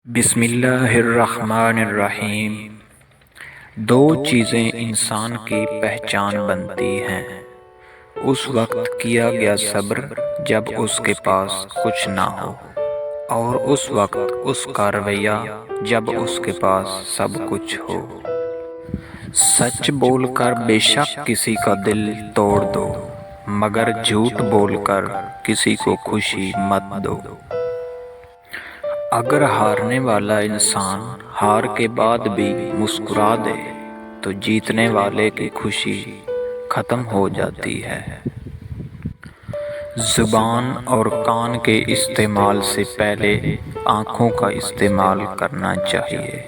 بسم اللہ الرحمن الرحیم۔ دو چیزیں انسان کی پہچان بنتی ہیں، اس وقت کیا گیا صبر جب اس کے پاس کچھ نہ ہو، اور اس وقت اس کا رویہ جب اس کے پاس سب کچھ ہو۔ سچ بول کر بے شک کسی کا دل توڑ دو، مگر جھوٹ بول کر کسی کو خوشی مت دو۔ اگر ہارنے والا انسان ہار کے بعد بھی مسکرا دے تو جیتنے والے کی خوشی ختم ہو جاتی ہے۔ زبان اور کان کے استعمال سے پہلے آنکھوں کا استعمال کرنا چاہیے۔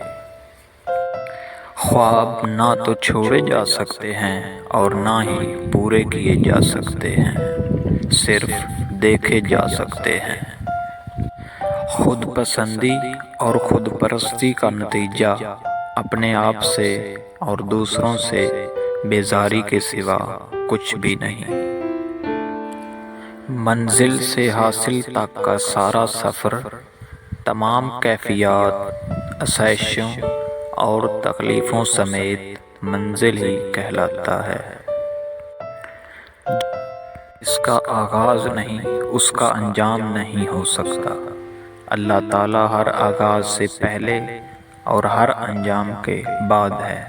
خواب نہ تو چھوڑے جا سکتے ہیں اور نہ ہی پورے کیے جا سکتے ہیں، صرف دیکھے جا سکتے ہیں۔ خود پسندی اور خود پرستی کا نتیجہ اپنے آپ سے اور دوسروں سے بیزاری کے سوا کچھ بھی نہیں۔ منزل سے حاصل تک کا سارا سفر تمام کیفیات، آسائشوں اور تکلیفوں سمیت منزل ہی کہلاتا ہے۔ اس کا آغاز نہیں، اس کا انجام نہیں ہو سکتا۔ اللہ تعالیٰ ہر آغاز سے پہلے اور ہر انجام کے بعد ہے۔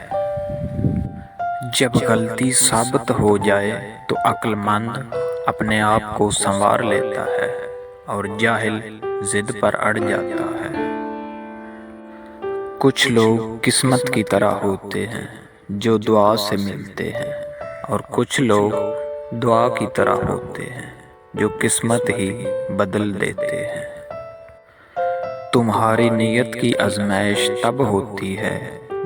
جب غلطی ثابت ہو جائے تو عقل مند اپنے آپ کو سنوار لیتا ہے اور جاہل ضد پر اڑ جاتا ہے۔ کچھ لوگ قسمت کی طرح ہوتے ہیں جو دعا سے ملتے ہیں، اور کچھ لوگ دعا کی طرح ہوتے ہیں جو قسمت ہی بدل دیتے ہیں۔ تمہاری نیت کی آزمائش تب ہوتی ہے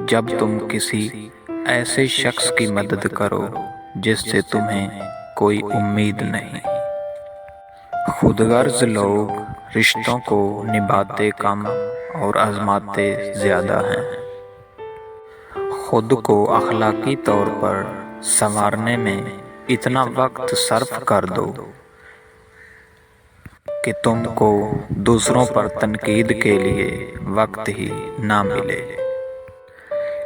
جب تم کسی ایسے شخص کی مدد کرو جس سے تمہیں کوئی امید نہیں۔ خود غرض لوگ رشتوں کو نبھاتے کم اور آزماتے زیادہ ہیں۔ خود کو اخلاقی طور پر سنوارنے میں اتنا وقت صرف کر دو کہ تم کو دوسروں پر تنقید کے لیے وقت ہی نہ ملے۔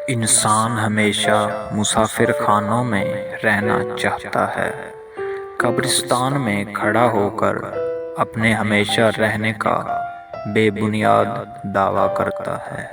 انسان ہمیشہ مسافر خانوں میں رہنا چاہتا ہے، قبرستان میں کھڑا ہو کر اپنے ہمیشہ رہنے کا بے بنیاد دعویٰ کرتا ہے۔